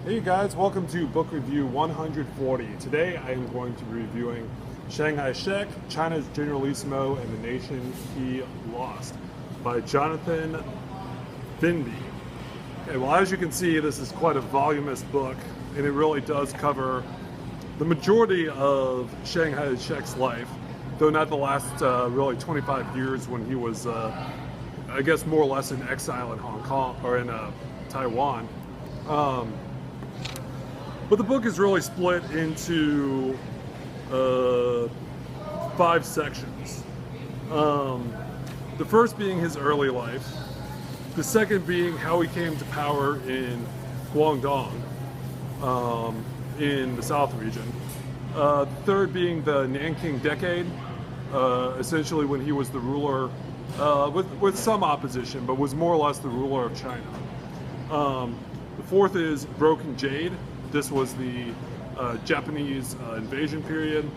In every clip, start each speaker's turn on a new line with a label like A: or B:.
A: Hey guys, welcome to Book Review 140. Today I am going to be reviewing Chiang Kai-Shaek, China's Generalissimo and the Nation He Lost by Jonathan Fenby. Okay, well, as you can see, this is quite a voluminous book, and it really does cover the majority of Chiang Kai-Shaek's life, though not the last really 25 years when he was, I guess, more or less in exile in Hong Kong or in Taiwan. But the book is really split into 5 sections. The first being his early life, the second being how he came to power in Guangdong, in the South region. The third being the Nanking Decade, essentially when he was the ruler, with some opposition, but was more or less the ruler of China. The fourth is Broken Jade. This was the Japanese invasion period.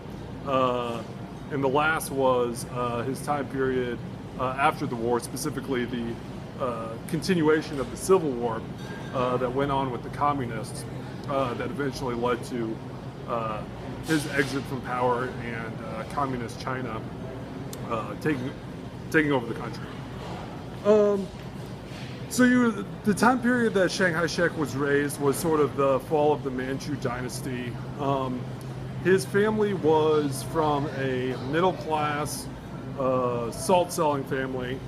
A: And the last was his time period after the war, specifically the continuation of the Civil War that went on with the communists that eventually led to his exit from power and communist China taking over the country. So the time period that Chiang Kai-Shaek was raised was sort of the fall of the Manchu dynasty. His family was from a middle-class salt-selling family.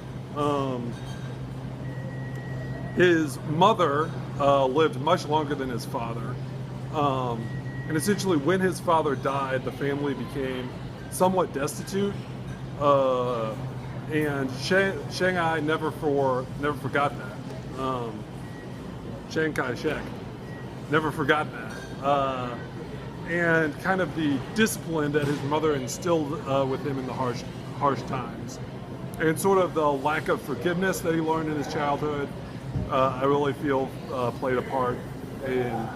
A: His mother lived much longer than his father. And essentially when his father died, the family became somewhat destitute. And Shanghai never forgot that. Chiang Kai-Shaek never forgot that. And kind of the discipline that his mother instilled with him in the harsh times. And sort of the lack of forgiveness that he learned in his childhood, I really feel played a part in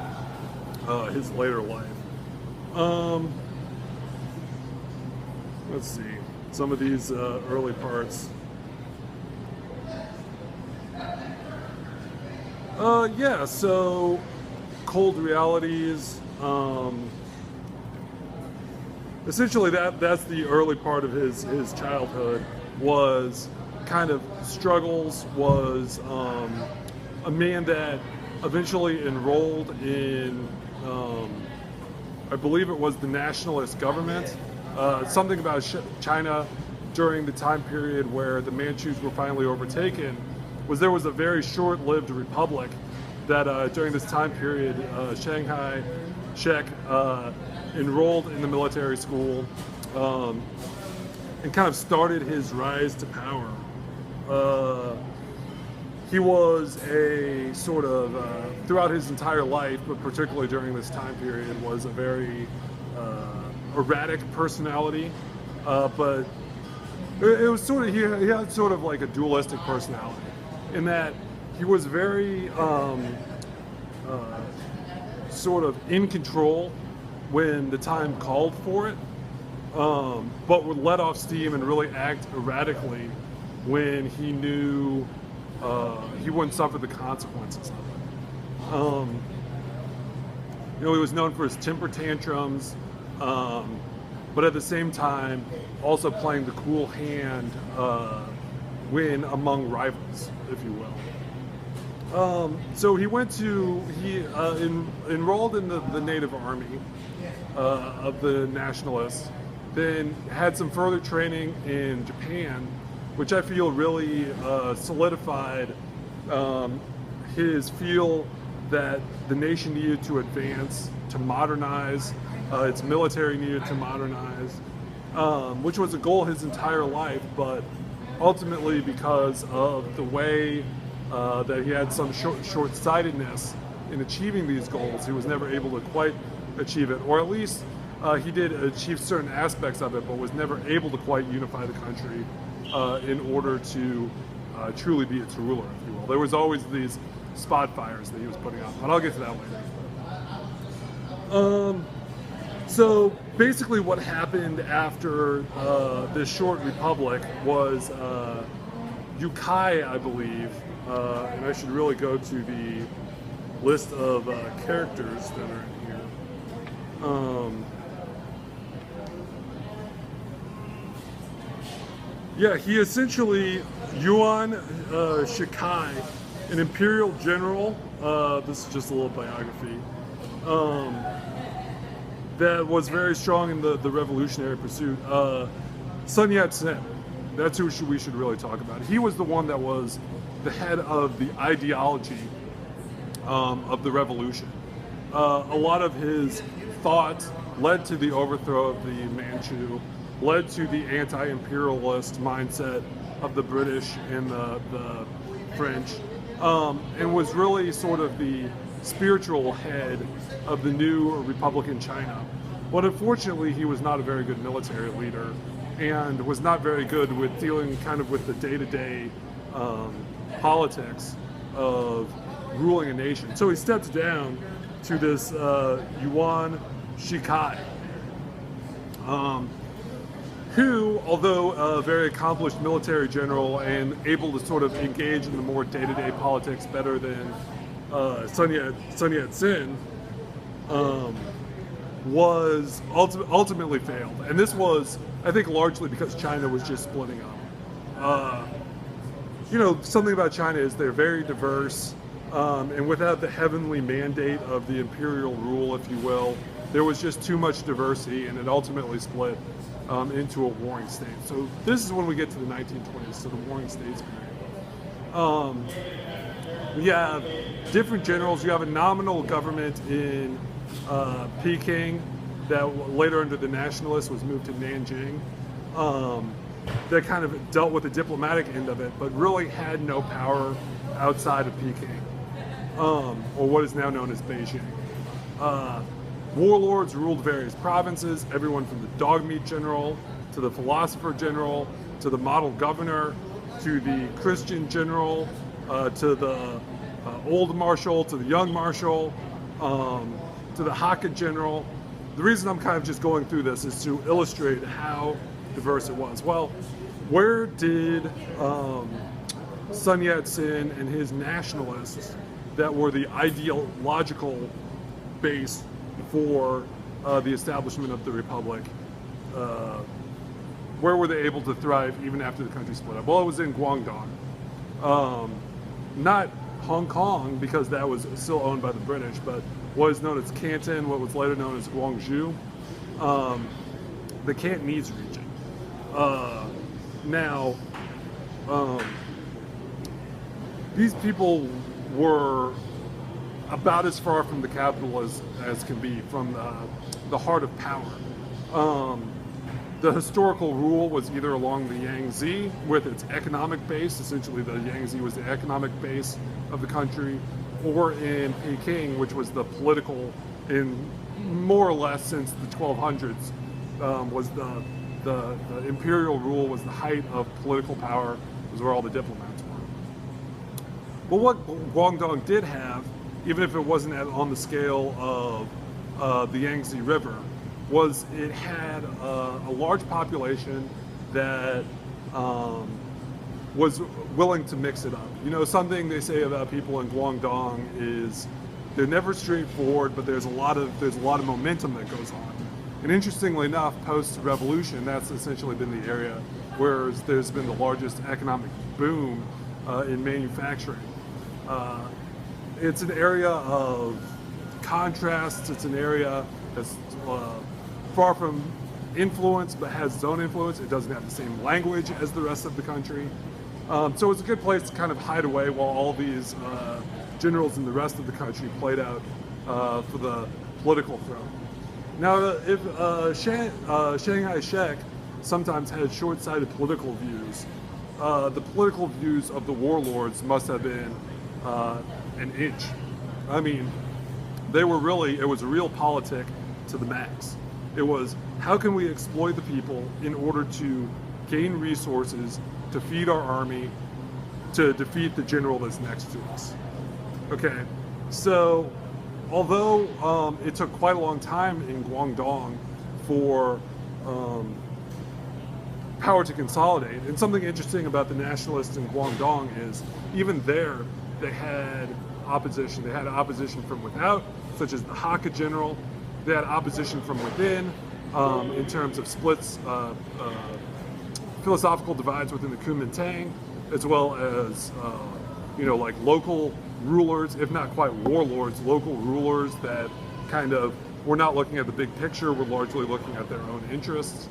A: his later life. Let's see. Some of these early parts. Yeah, so cold realities. Essentially, that's the early part of his childhood. Was kind of struggles. Was a man that eventually enrolled in, I believe it was the nationalist government. Something about China during the time period where the Manchus were finally overtaken was there was a very short-lived republic that during this time period, Chiang Kai-Shaek enrolled in the military school and kind of started his rise to power. He was a sort of, throughout his entire life, but particularly during this time period, was a very erratic personality, but it was sort of, he had sort of like a dualistic personality in that he was very sort of in control when the time called for it, but would let off steam and really act erratically when he knew he wouldn't suffer the consequences of it. He was known for his temper tantrums, but at the same time also playing the cool hand when among rivals, if you will. So he enrolled in the native army of the nationalists, then had some further training in Japan, which I feel really solidified his feel that the nation needed to advance, to modernize, its military needed to modernize, which was a goal his entire life, but ultimately because of the way that he had some short-sightedness in achieving these goals, he was never able to quite achieve it, or at least he did achieve certain aspects of it, but was never able to quite unify the country in order to truly be its ruler, if you will. There was always these spot fires that he was putting out, but I'll get to that later. So basically what happened after this short republic was Yukai, I believe, and I should really go to the list of characters that are in here. Yeah, he essentially, Yuan Shikai, an imperial general, this is just a little biography, that was very strong in the revolutionary pursuit. Sun Yat-sen, that's who we should really talk about. He was the one that was the head of the ideology of the revolution. A lot of his thought led to the overthrow of the Manchu, led to the anti-imperialist mindset of the British and the French, and was really sort of the spiritual head of the new Republican China. But unfortunately, he was not a very good military leader and was not very good with dealing kind of with the day-to-day politics of ruling a nation. So he stepped down to this Yuan Shikai, who, although a very accomplished military general and able to sort of engage in the more day-to-day politics better than Sun Yat-sen, was ultimately failed. And this was, I think, largely because China was just splitting up. You know, something about China is they're very diverse, and without the heavenly mandate of the imperial rule, if you will, there was just too much diversity, and it ultimately split into a warring state. So this is when we get to the 1920s, so the warring states period. We have different generals. You have a nominal government in Peking that later under the nationalists was moved to Nanjing, that kind of dealt with the diplomatic end of it, but really had no power outside of Peking, or what is now known as Beijing. Warlords ruled various provinces, everyone from the dog meat general to the philosopher general to the model governor to the Christian general to the old marshal to the young marshal to the Hakka general. The reason I'm kind of just going through this is to illustrate how diverse it was. Well, where did Sun Yat-sen and his nationalists that were the ideological base for the establishment of the Republic, where were they able to thrive even after the country split up? Well, it was in Guangdong. Not Hong Kong, because that was still owned by the British, but what is known as Canton, what was later known as Guangzhou, the Cantonese region. Now, these people were about as far from the capital as can be, from the heart of power. The historical rule was either along the Yangtze with its economic base, essentially the Yangtze was the economic base of the country, or in Peking, which was the political, in more or less since the 1200s, was the imperial rule was the height of political power, was where all the diplomats were. But what Guangdong did have, even if it wasn't on the scale of the Yangtze River, was it had a large population that was willing to mix it up. You know, something they say about people in Guangdong is they're never straightforward, but there's a lot of momentum that goes on. And interestingly enough, post-revolution, that's essentially been the area where there's been the largest economic boom in manufacturing. It's an area of contrasts. It's an area that's far from influence, but has its own influence. It doesn't have the same language as the rest of the country. So it's a good place to kind of hide away while all these generals in the rest of the country played out for the political throne. Now, if Chiang Kai-Shaek sometimes had short-sighted political views, the political views of the warlords must have been an inch. I mean, it was a real politic to the max. It was, how can we exploit the people in order to gain resources to feed our army, to defeat the general that's next to us? Okay, so although it took quite a long time in Guangdong for power to consolidate, and something interesting about the nationalists in Guangdong is even there they had opposition. They had opposition from without, such as the Hakka general. They had opposition from within, in terms of splits, philosophical divides within the Kuomintang, as well as like local rulers, if not quite warlords, local rulers that kind of were not looking at the big picture, were largely looking at their own interests.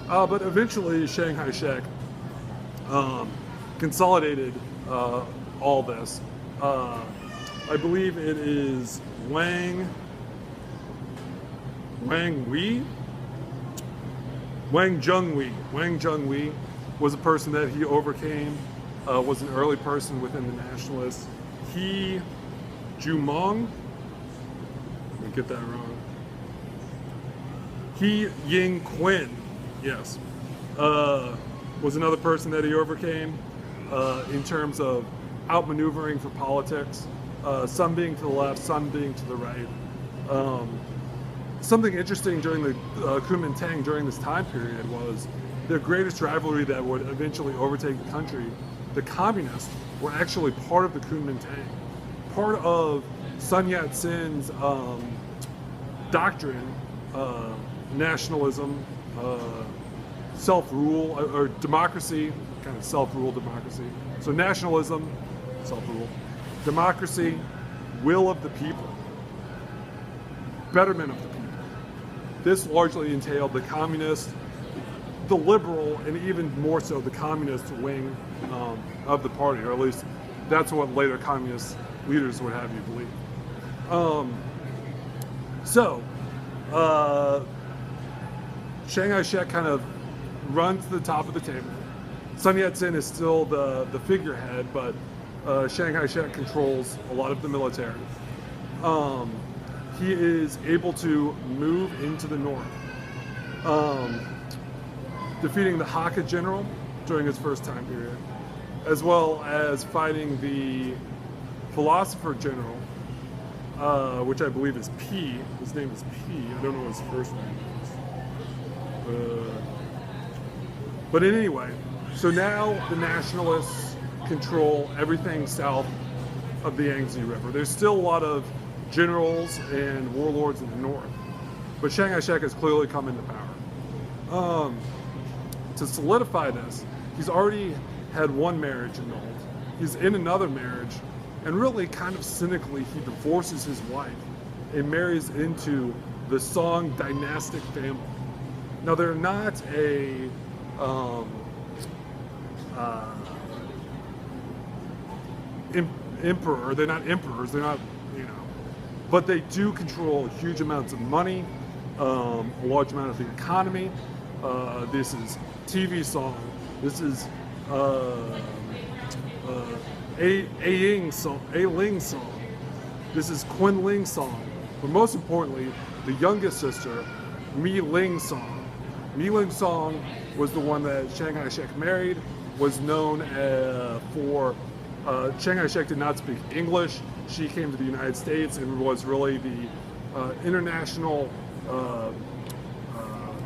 A: But eventually, Chiang Kai-Shaek consolidated all this. I believe it is Wang Zhenghui was a person that he overcame, was an early person within the nationalists. He Jumong, let me get that wrong. He Ying Qin, yes, was another person that he overcame in terms of outmaneuvering for politics, some being to the left, some being to the right. Something interesting during the Kuomintang during this time period was their greatest rivalry that would eventually overtake the country. The communists were actually part of the Kuomintang, part of Sun Yat-sen's doctrine, nationalism, self-rule, or democracy, kind of self-rule democracy. So nationalism, self-rule, democracy, will of the people, betterment of the people. This largely entailed the communist, the liberal, and even more so the communist wing of the party, or at least that's what later communist leaders would have you believe. Chiang Kai-Shaek kind of runs to the top of the table. Sun Yat-sen is still the figurehead, but Chiang Kai-Shaek controls a lot of the military. He is able to move into the north, defeating the Hakka general during his first time period, as well as fighting the philosopher general, which I believe is P. His name is P. I don't know what his first name is. But anyway, so now the nationalists control everything south of the Yangtze River. There's still a lot of generals and warlords in the north, but Chiang Kai-Shaek has clearly come into power. To solidify this, he's already had one marriage annulled. He's in another marriage, and really kind of cynically, he divorces his wife and marries into the Song dynastic family. Now, they're not a emperor, they're not emperors, they're not, but they do control huge amounts of money, a large amount of the economy. This is TV Song, this is A-Ling Song, this is Quin Ling Song, but most importantly, the youngest sister, Mi Ling Song. Mi Ling Song was the one that Chiang Kai-Shaek married, was known for, Chiang Kai-Shaek did not speak English. She came to the United States and was really the international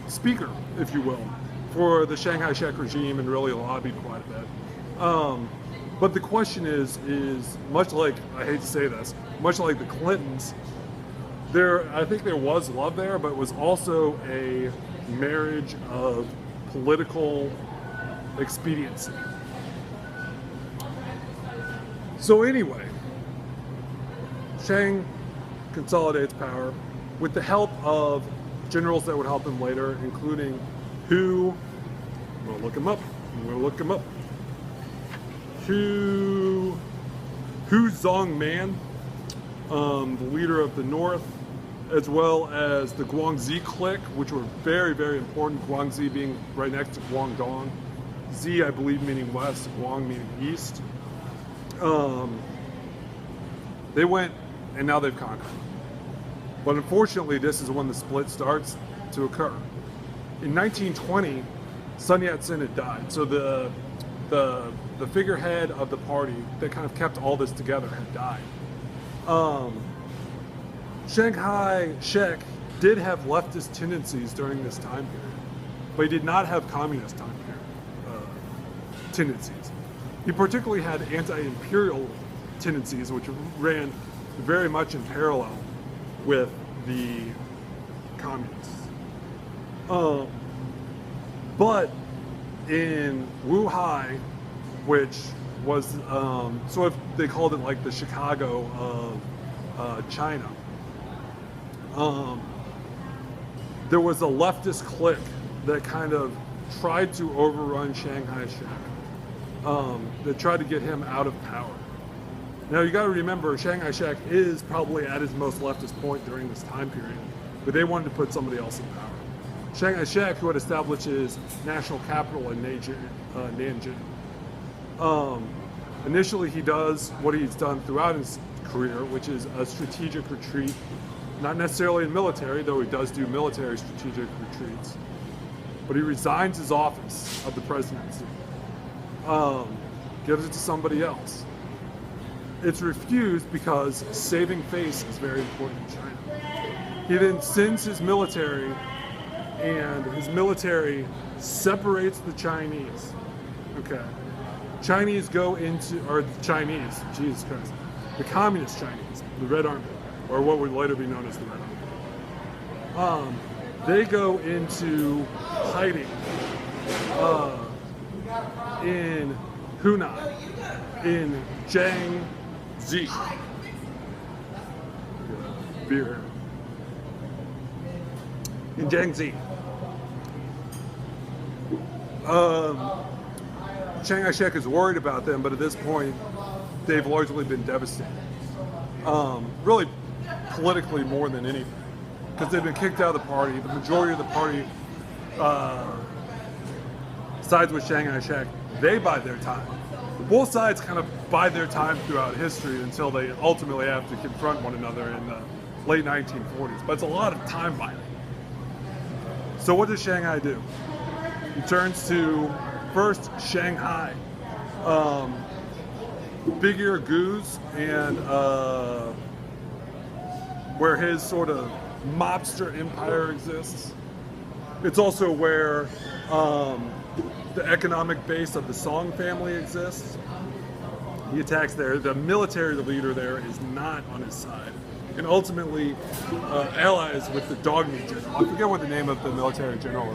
A: speaker, if you will, for the Chiang Kai-Shaek regime, and really lobbied quite a bit. But the question is much like, I hate to say this, much like the Clintons, I think there was love there, but it was also a marriage of political expediency. So anyway, Chiang consolidates power with the help of generals that would help him later, including Hu Zongman, the leader of the north, as well as the Guangxi clique, which were very, very important. Guangxi being right next to Guangdong. Xi, I believe, meaning west, Guang meaning east. They went, and now they've conquered. But unfortunately, this is when the split starts to occur. In 1920, Sun Yat-sen had died, so the figurehead of the party that kind of kept all this together had died. Chiang Kai-Shaek did have leftist tendencies during this time period, but he did not have communist time period tendencies. He particularly had anti-imperial tendencies, which ran very much in parallel with the communists. But in Wuhan, which was sort of, they called it like the Chicago of China, there was a leftist clique that kind of tried to overrun Chiang Kai-Shaek, that tried to get him out of power. Now you got to remember, Chiang Kai-Shaek is probably at his most leftist point during this time period, but they wanted to put somebody else in power. Chiang Kai-Shaek, who had established his national capital in Nanjing. Initially, he does what he's done throughout his career, which is a strategic retreat, not necessarily in military, though he does do military strategic retreats. But he resigns his office of the presidency, gives it to somebody else. It's refused because saving face is very important in China. He then sends his military, and his military separates the Chinese. Okay. Chinese go into, or the Chinese, Jesus Christ, the communist Chinese, the Red Army, or what would later be known as the Red Army. They go into hiding in Hunan, in Jiangxi. Beer here. In Jiangxi. Chiang Kai-Shaek is worried about them, but at this point, they've largely been devastated. Really, politically more than anything, because they've been kicked out of the party. The majority of the party sides with Chiang Kai-Shaek. They bide their time. Both sides kind of bide their time throughout history until they ultimately have to confront one another in the late 1940s. But it's a lot of time biding. So what does Shanghai do? He turns to first Shanghai, Big Ear Goose, and where his sort of mobster empire exists. It's also where the economic base of the Song family exists. He attacks there. The military leader there is not on his side, and ultimately allies with the dog meat general. I forget what the name of the military general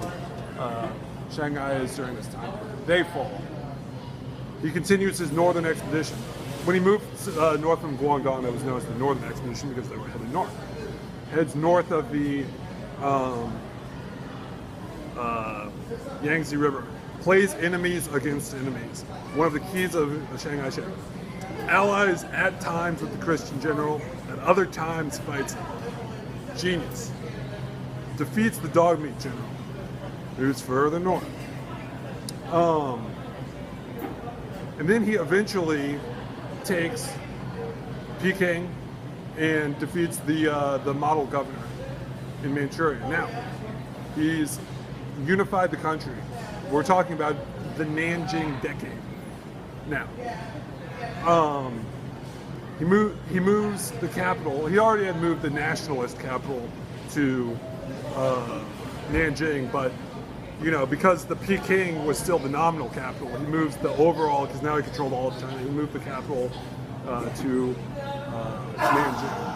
A: Shanghai is during this time. They fall. He continues his northern expedition. When he moved north from Guangdong, that was known as the Northern Expedition because they were headed north. Heads north of the Yangtze River. Plays enemies against enemies. One of the keys of Chiang Kai-Shaek. Allies at times with the Christian general, at other times fights him. Genius. Defeats the dog meat general. Moves further north. And then he eventually takes Peking and defeats the model governor in Manchuria. Now, he's unified the country. We're talking about the Nanjing decade. Now, he moves the capital. He already had moved the nationalist capital to Nanjing, but because the Peking was still the nominal capital, he moves the overall, because now he controlled all of China, he moved the capital to Nanjing.